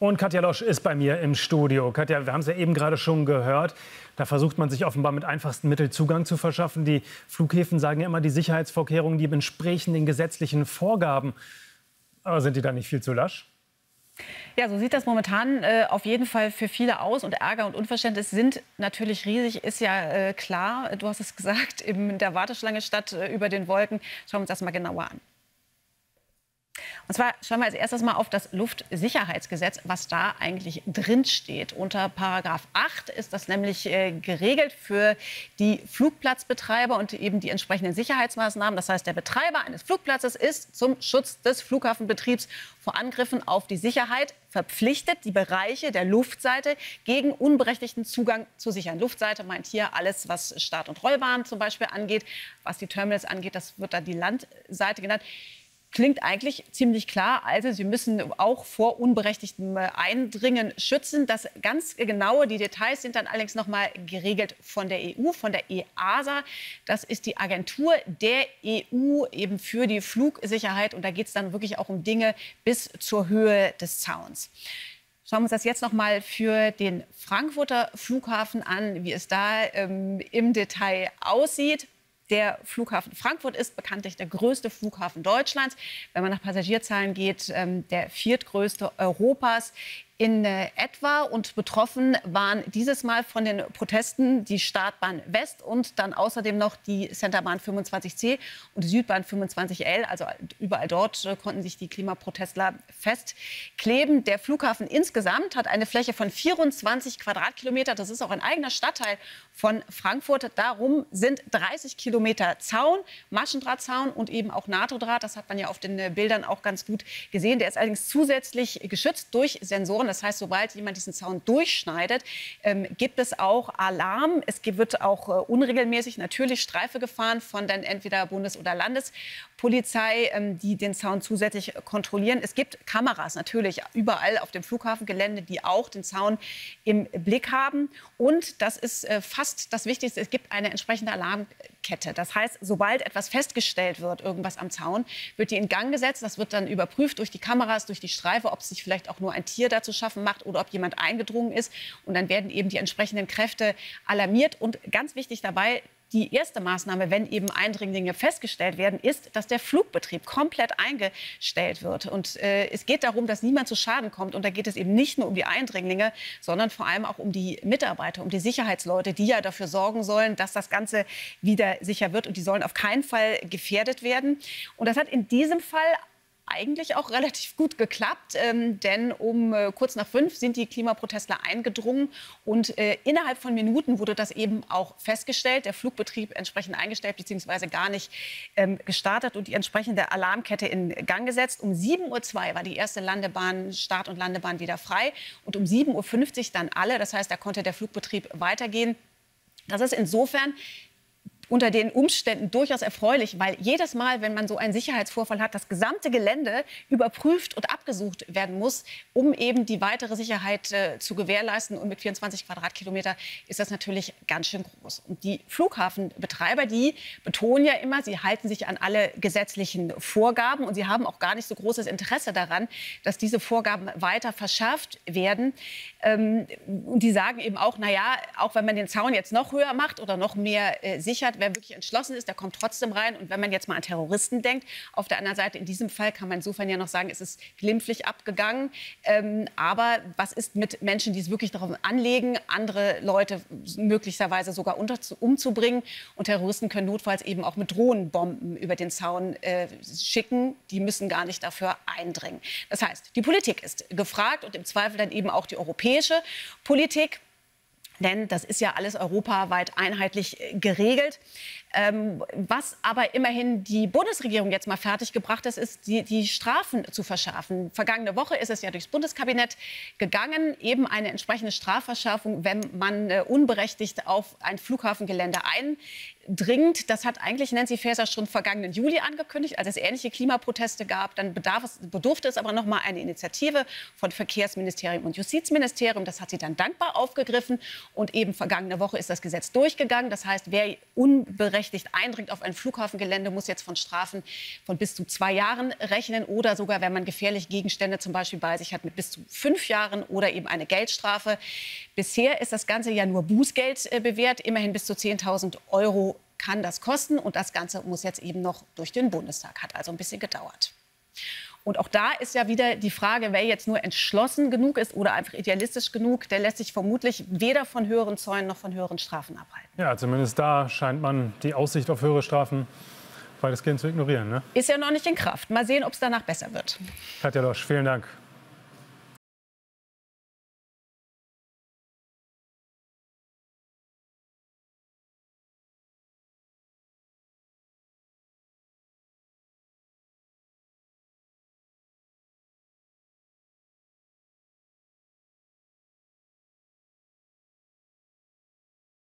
Und Katja Losch ist bei mir im Studio. Katja, wir haben es ja eben gerade schon gehört. Da versucht man sich offenbar mit einfachsten Mitteln Zugang zu verschaffen. Die Flughäfen sagen ja immer, die Sicherheitsvorkehrungen, die entsprechen den gesetzlichen Vorgaben. Aber sind die da nicht viel zu lasch? Ja, so sieht das momentan auf jeden Fall für viele aus. Und Ärger und Unverständnis sind natürlich riesig, ist ja klar. Du hast es gesagt, in der Warteschlange statt über den Wolken. Schauen wir uns das mal genauer an. Und zwar schauen wir als erstes mal auf das Luftsicherheitsgesetz, was da eigentlich drin steht. Unter Paragraph 8 ist das nämlich geregelt für die Flugplatzbetreiber und eben die entsprechenden Sicherheitsmaßnahmen. Das heißt, der Betreiber eines Flugplatzes ist zum Schutz des Flughafenbetriebs vor Angriffen auf die Sicherheit verpflichtet, die Bereiche der Luftseite gegen unberechtigten Zugang zu sichern. Luftseite meint hier alles, was Start- und Rollbahn zum Beispiel angeht. Was die Terminals angeht, das wird dann die Landseite genannt. Klingt eigentlich ziemlich klar. Also Sie müssen auch vor unberechtigtem Eindringen schützen. Das ganz genaue, die Details sind dann allerdings noch mal geregelt von der EU, von der EASA. Das ist die Agentur der EU eben für die Flugsicherheit. Und da geht es dann wirklich auch um Dinge bis zur Höhe des Zauns. Schauen wir uns das jetzt noch mal für den Frankfurter Flughafen an, wie es da im Detail aussieht. Der Flughafen Frankfurt ist bekanntlich der größte Flughafen Deutschlands. Wenn man nach Passagierzahlen geht, der viertgrößte Europas in etwa. Und betroffen waren dieses Mal von den Protesten die Startbahn West und dann außerdem noch die Centerbahn 25C und die Südbahn 25L. Also überall dort konnten sich die Klimaprotestler festkleben. Der Flughafen insgesamt hat eine Fläche von 24 Quadratkilometer. Das ist auch ein eigener Stadtteil von Frankfurt. Darum sind 30 Kilometer Zaun, Maschendrahtzaun und eben auch NATO-Draht. Das hat man ja auf den Bildern auch ganz gut gesehen. Der ist allerdings zusätzlich geschützt durch Sensoren. Das heißt, sobald jemand diesen Zaun durchschneidet, gibt es auch Alarm. Es wird auch unregelmäßig natürlich Streife gefahren von dann entweder Bundes- oder Landespolizei, die den Zaun zusätzlich kontrollieren. Es gibt Kameras natürlich überall auf dem Flughafengelände, die auch den Zaun im Blick haben. Und das ist fast das Wichtigste, es gibt eine entsprechende Alarmkette. Das heißt, sobald etwas festgestellt wird, irgendwas am Zaun, wird die in Gang gesetzt. Das wird dann überprüft durch die Kameras, durch die Streife, ob sich vielleicht auch nur ein Tier dazu schaffen macht oder ob jemand eingedrungen ist. Und dann werden eben die entsprechenden Kräfte alarmiert. Und ganz wichtig dabei, die erste Maßnahme, wenn eben Eindringlinge festgestellt werden, ist, dass der Flugbetrieb komplett eingestellt wird. Und es geht darum, dass niemand zu Schaden kommt. Und da geht es eben nicht nur um die Eindringlinge, sondern vor allem auch um die Mitarbeiter, um die Sicherheitsleute, die ja dafür sorgen sollen, dass das Ganze wieder sicher wird. Und die sollen auf keinen Fall gefährdet werden. Und das hat in diesem Fall eigentlich auch relativ gut geklappt, denn um kurz nach 5 sind die Klimaprotestler eingedrungen und innerhalb von Minuten wurde das eben auch festgestellt, der Flugbetrieb entsprechend eingestellt bzw. gar nicht gestartet und die entsprechende Alarmkette in Gang gesetzt. Um 7:02 Uhr war die erste Landebahn, Start- und Landebahn wieder frei und um 7:50 Uhr dann alle. Das heißt, da konnte der Flugbetrieb weitergehen. Das ist insofern unter den Umständen durchaus erfreulich, weil jedes Mal, wenn man so einen Sicherheitsvorfall hat, das gesamte Gelände überprüft und abgesucht werden muss, um eben die weitere Sicherheit zu gewährleisten. Und mit 24 Quadratkilometer ist das natürlich ganz schön groß. Und die Flughafenbetreiber, die betonen ja immer, sie halten sich an alle gesetzlichen Vorgaben und sie haben auch gar nicht so großes Interesse daran, dass diese Vorgaben weiter verschärft werden. Und die sagen eben auch, naja, auch wenn man den Zaun jetzt noch höher macht oder noch mehr sichert, wer wirklich entschlossen ist, der kommt trotzdem rein. Und wenn man jetzt mal an Terroristen denkt, auf der anderen Seite, in diesem Fall kann man insofern ja noch sagen, es ist glimpflich abgegangen. Aber was ist mit Menschen, die es wirklich darauf anlegen, andere Leute möglicherweise sogar umzubringen? Und Terroristen können notfalls eben auch mit Drohnenbomben über den Zaun schicken. Die müssen gar nicht dafür eindringen. Das heißt, die Politik ist gefragt und im Zweifel dann eben auch die europäische Politik. Denn das ist ja alles europaweit einheitlich geregelt. Was aber immerhin die Bundesregierung jetzt mal fertiggebracht hat, ist, die Strafen zu verschärfen. Vergangene Woche ist es ja durchs Bundeskabinett gegangen, eben eine entsprechende Strafverschärfung, wenn man unberechtigt auf ein Flughafengelände dringend. Das hat eigentlich Nancy Faeser schon vergangenen Juli angekündigt, als es ähnliche Klimaproteste gab. Dann bedurfte es aber noch mal eine Initiative von Verkehrsministerium und Justizministerium. Das hat sie dann dankbar aufgegriffen. Und eben vergangene Woche ist das Gesetz durchgegangen. Das heißt, wer unberechtigt eindringt auf ein Flughafengelände, muss jetzt von Strafen von bis zu 2 Jahren rechnen oder sogar, wenn man gefährliche Gegenstände zum Beispiel bei sich hat, mit bis zu 5 Jahren oder eben eine Geldstrafe. Bisher ist das Ganze ja nur Bußgeld bewährt. Immerhin bis zu 10.000 € kann das kosten. Und das Ganze muss jetzt eben noch durch den Bundestag. Hat also ein bisschen gedauert. Und auch da ist ja wieder die Frage, wer jetzt nur entschlossen genug ist oder einfach idealistisch genug, der lässt sich vermutlich weder von höheren Zäunen noch von höheren Strafen abhalten. Ja, zumindest da scheint man die Aussicht auf höhere Strafen weitestgehend zu ignorieren. Ne? Ist ja noch nicht in Kraft. Mal sehen, ob es danach besser wird. Katja Losch, vielen Dank.